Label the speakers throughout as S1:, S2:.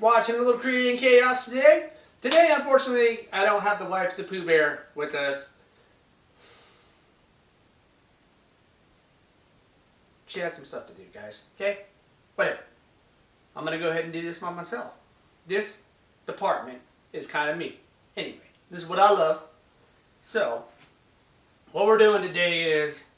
S1: watching a little Korean chaos today. Today, unfortunately, I don't have the wife, the Pooh Bear, with us. She had some stuff to do, guys. Okay? Whatever. I'm going to go ahead and do this by myself. This department is kind of me. Anyway, this is what I love. So, what we're doing today is...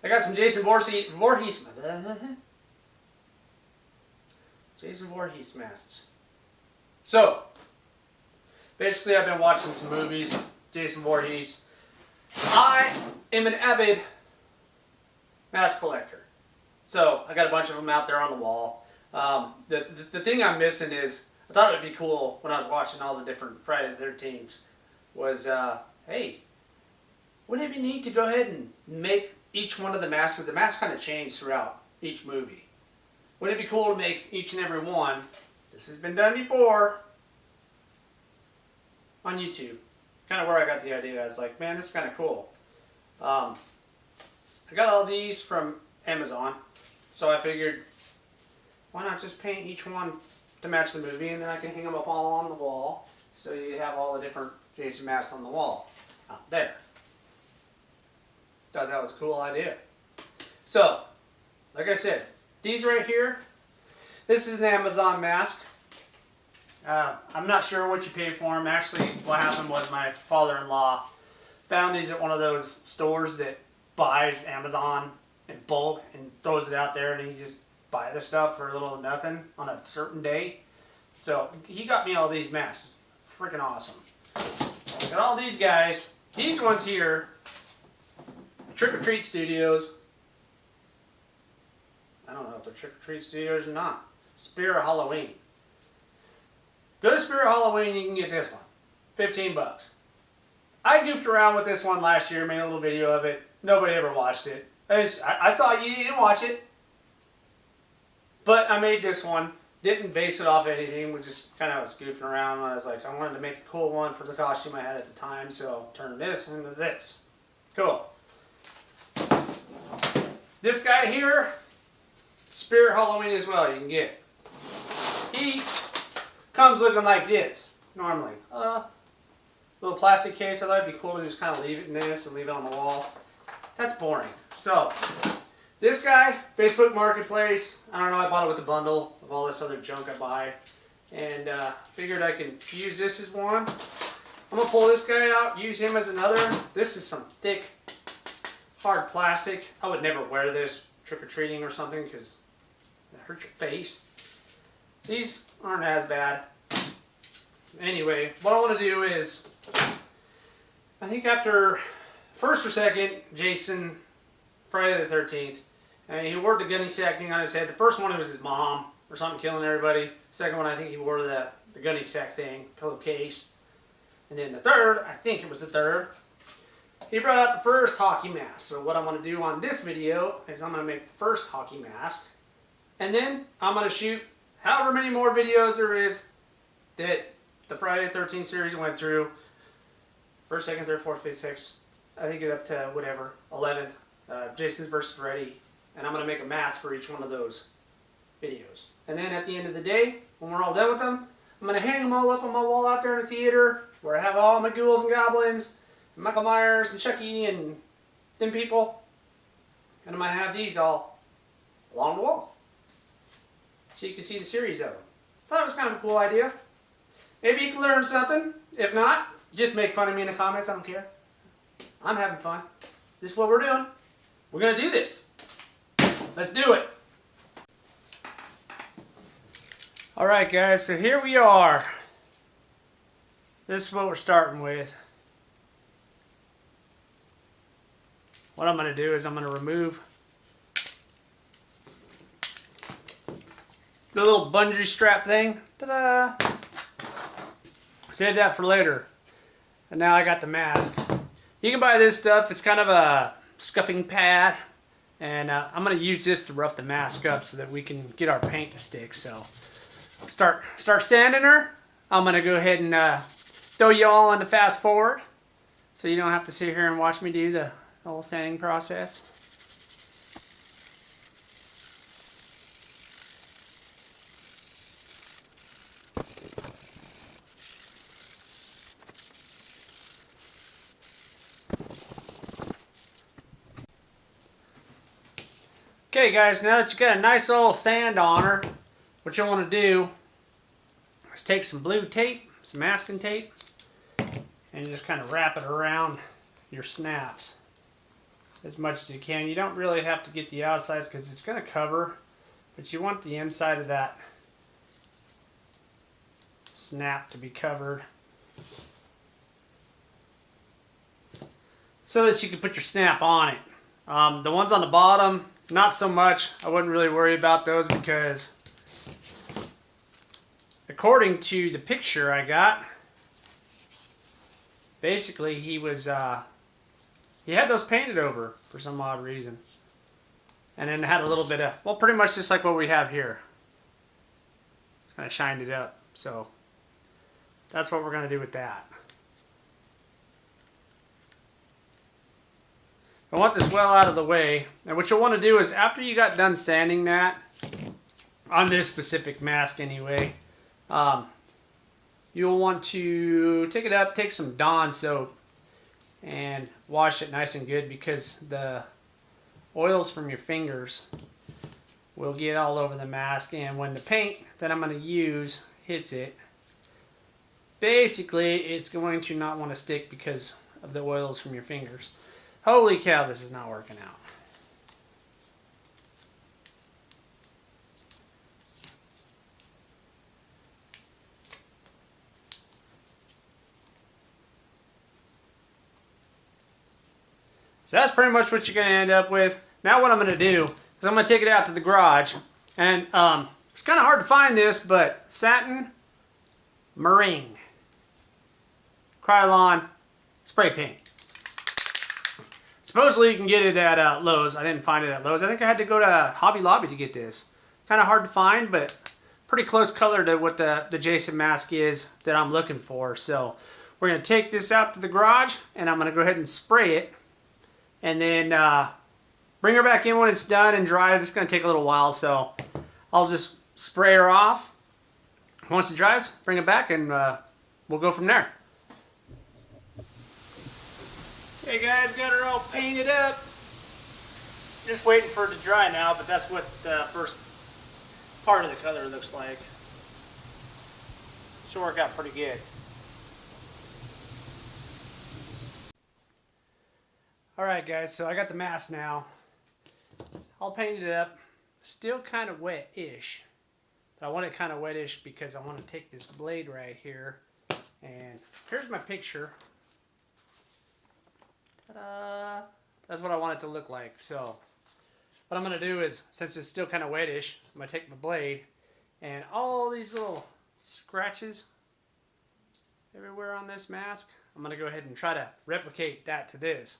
S1: I got some Jason Voorhees masks. So, basically I've been watching some movies, Jason Voorhees. I am an avid mask collector. So, I got a bunch of them out there on the wall. The thing I'm missing is, I thought it would be cool when I was watching all the different Friday the 13th was, hey, wouldn't it be neat to go ahead and make each one of the masks, because the masks kind of change throughout each movie. Wouldn't it be cool to make each and every one? This has been done before on YouTube. Kind of where I got the idea. I was like, man, this is kind of cool. I got all these from Amazon, so I figured, why not just paint each one to match the movie, and then I can hang them up all on the wall, so you have all the different Jason masks on the wall out there. Thought that was a cool idea. So, like I said, these right here, this is an Amazon mask. I'm not sure what you pay for them. Actually, what happened was my father-in-law found these at one of those stores that buys Amazon in bulk and throws it out there, and you just buy the stuff for a little nothing on a certain day. So, he got me all these masks. Freaking awesome. Got all these guys. These ones here, Trick or Treat Studios. I don't know if they're Trick or Treat Studios or not. Spirit Halloween. Go to Spirit Halloween, you can get this one. 15 bucks. I goofed around with this one last year, made a little video of it. Nobody ever watched it. I saw you didn't watch it. But I made this one. Didn't base it off anything. We just kind of was goofing around. I was like, I wanted to make a cool one for the costume I had at the time, so turn this into this. Cool. This guy here, Spirit Halloween as well, you can get. He comes looking like this, normally. Little plastic case. I thought it'd be cool to just kind of leave it in this and leave it on the wall. That's boring. So, this guy, Facebook Marketplace. I don't know, I bought it with a bundle of all this other junk I buy. And figured I can use this as one. I'm going to pull this guy out, use him as another. This is some thick, hard plastic. I would never wear this trick-or-treating or something because it hurts your face. These aren't as bad. Anyway, what I want to do is, I think after first or second Jason Friday the 13th, he wore the gunny sack thing on his head. The first one it was his mom or something killing everybody. Second one I think he wore the gunny sack thing, pillowcase. And then the third, I think it was the third, he brought out the first hockey mask. So what I'm going to do on this video is I'm going to make the first hockey mask. And then I'm going to shoot however many more videos there is that the Friday the 13th series went through. First, second, third, fourth, fifth, sixth. I think it up to whatever, 11th. Jason's vs. Freddy. And I'm going to make a mask for each one of those videos. And then at the end of the day, when we're all done with them, I'm going to hang them all up on my wall out there in the theater where I have all my ghouls and goblins, and Michael Myers and Chucky and them people. And I'm going to have these all along the wall, so you can see the series of them. Thought it was kind of a cool idea. Maybe you can learn something. If not, just make fun of me in the comments. I don't care. I'm having fun. This is what we're doing. We're going to do this. Let's do it. Alright guys, so here we are. This is what we're starting with. What I'm going to do is I'm going to remove the little bungee strap thing. Ta-da! Save that for later. And now I got the mask. You can buy this stuff. It's kind of a scuffing pad. And I'm going to use this to rough the mask up so that we can get our paint to stick. So start sanding her. I'm going to go ahead and throw you all into fast forward. so you don't have to sit here and watch me do the whole sanding process. Okay guys, now that you got a nice old sand on her, what you'll want to do is take some blue tape, some masking tape, and just kind of wrap it around your snaps as much as you can. You don't really have to get the outsides because it's going to cover, but you want the inside of that snap to be covered so that you can put your snap on it. The ones on the bottom, not so much. I wouldn't really worry about those because according to the picture I got, basically he had those painted over for some odd reason. And then had a little bit of, well, pretty much just like what we have here. Just kind of shined it up. So that's what we're going to do with that. I want this well out of the way, and what you'll want to do is after you got done sanding that, on this specific mask anyway, you'll want to take it up, take some Dawn soap, and wash it nice and good because the oils from your fingers will get all over the mask, and when the paint that I'm going to use hits it, basically it's going to not want to stick because of the oils from your fingers. Holy cow, this is not working out. So that's pretty much what you're going to end up with. Now what I'm going to do is I'm going to take it out to the garage. And it's kind of hard to find this, but satin meringue Krylon spray paint. Supposedly you can get it at Lowe's. I didn't find it at Lowe's. I think I had to go to Hobby Lobby to get this. Kind of hard to find, but pretty close color to what the Jason mask is that I'm looking for. So we're going to take this out to the garage, and I'm going to go ahead and spray it. And then bring her back in when it's done and dry. It's going to take a little while, so I'll just spray her off. Once it dries, bring it back, and we'll go from there. Okay guys, got her all painted up. Just waiting for it to dry now, but that's what the first part of the color looks like. Should work out pretty good. Alright guys, so I got the mask now. All painted up. Still kind of wet-ish. But I want it kind of wet-ish because I want to take this blade right here. And here's my picture. Ta-da! That's what I want it to look like. So what I'm going to do is, since it's still kind of wet-ish, I'm going to take my blade and all these little scratches everywhere on this mask, I'm going to go ahead and try to replicate that to this.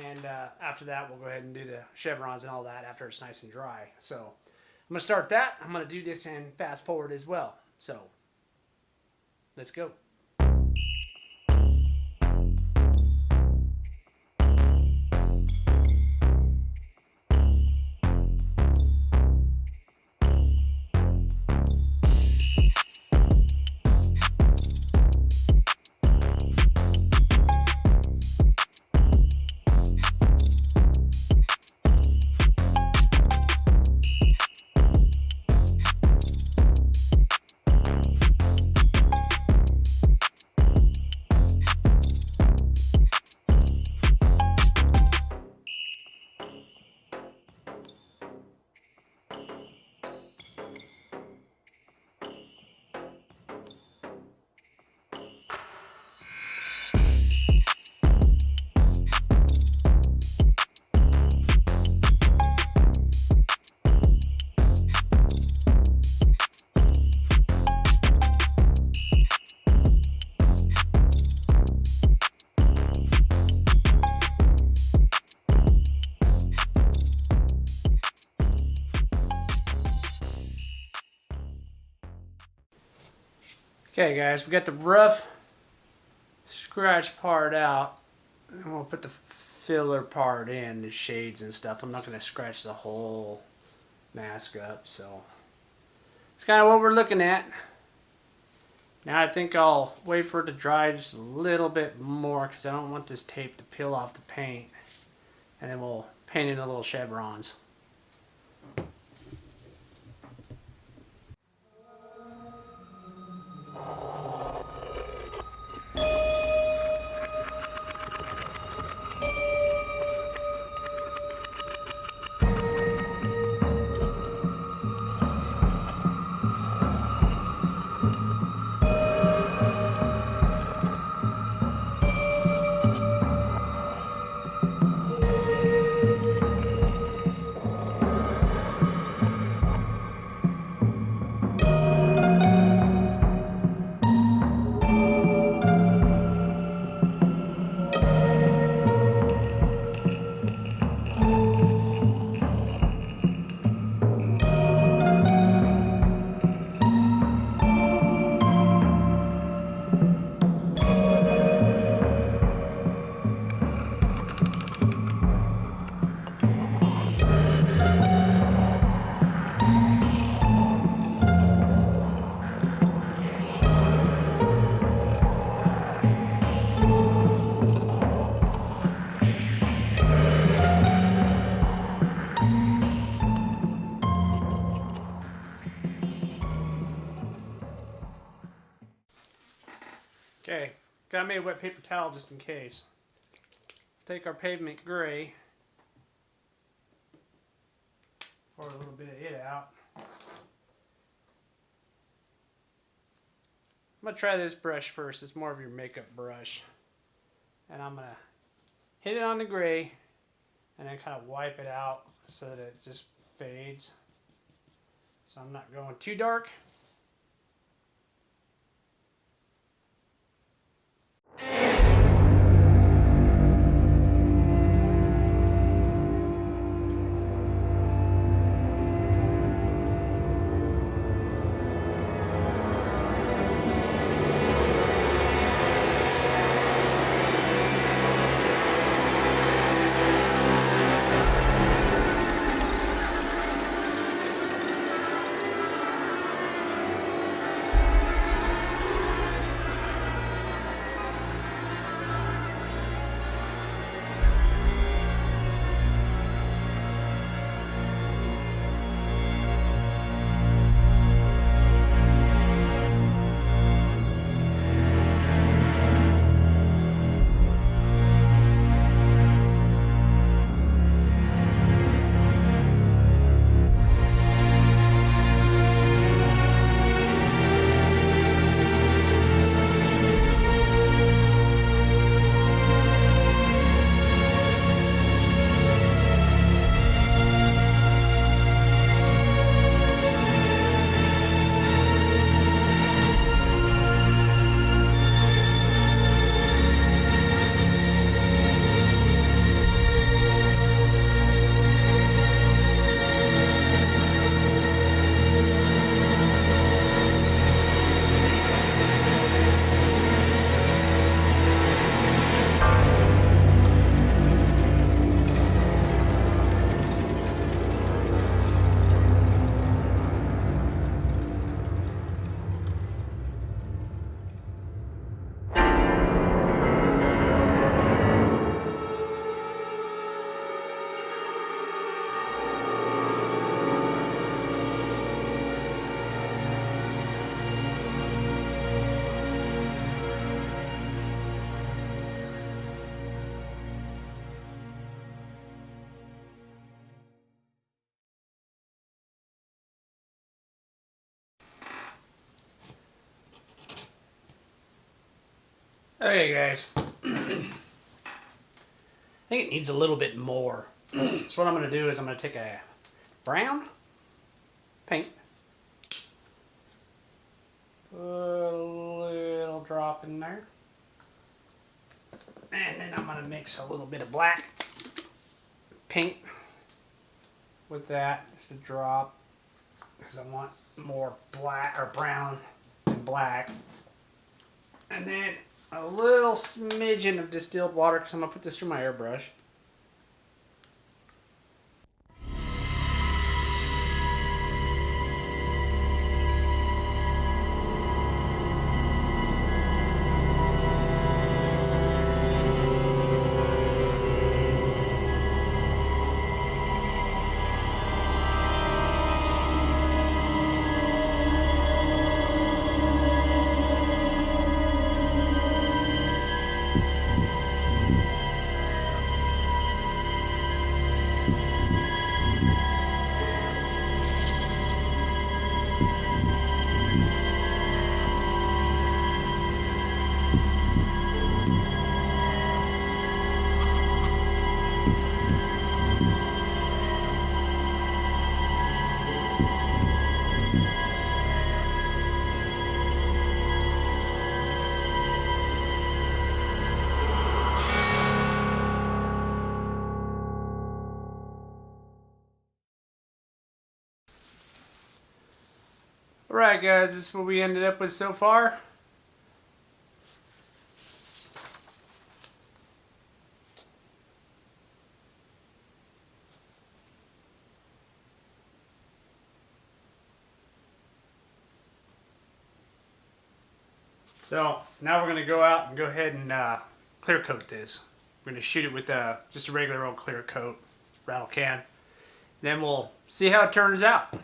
S1: And after that, we'll go ahead and do the chevrons and all that after it's nice and dry. So I'm going to start that. I'm going to do this and fast forward as well. So let's go. Okay guys, we got the rough scratch part out, and we'll put the filler part in, the shades and stuff. I'm not going to scratch the whole mask up, so it's kind of what we're looking at. Now I think I'll wait for it to dry just a little bit more because I don't want this tape to peel off the paint. And then we'll paint in the little chevrons. Okay, got me a wet paper towel just in case. Take our pavement gray, pour a little bit of it out. I'm going to try this brush first. It's more of your makeup brush. And I'm going to hit it on the gray and then kind of wipe it out so that it just fades. So I'm not going too dark. Okay guys, I think it needs a little bit more. So what I'm going to do is I'm going to take a brown paint, put a little drop in there, and then I'm going to mix a little bit of black paint with that, just a drop, because I want more black or brown than black. And then a little smidgen of distilled water because I'm going to put this through my airbrush. Alright guys, this is what we ended up with so far. So now we're going to go out and go ahead and clear coat this. We're going to shoot it with just a regular old clear coat rattle can. Then we'll see how it turns out.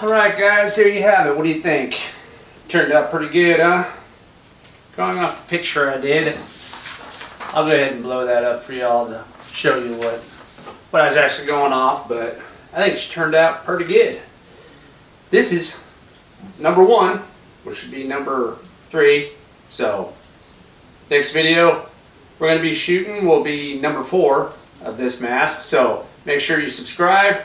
S1: Alright guys, there you have it. What do you think? Turned out pretty good, huh? Going off the picture I did, I'll go ahead and blow that up for y'all to show you what I was actually going off, but I think she turned out pretty good. This is number 1, which should be number 3. So, next video we're going to be shooting will be number 4 of this mask. So, make sure you subscribe.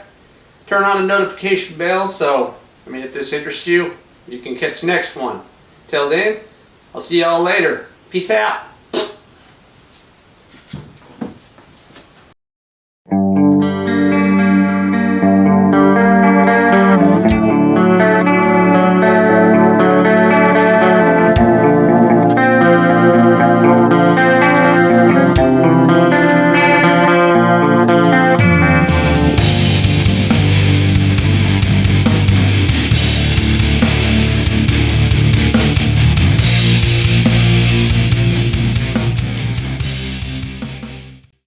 S1: Turn on the notification bell so, if this interests you, you can catch the next one. Till then, I'll see y'all later. Peace out.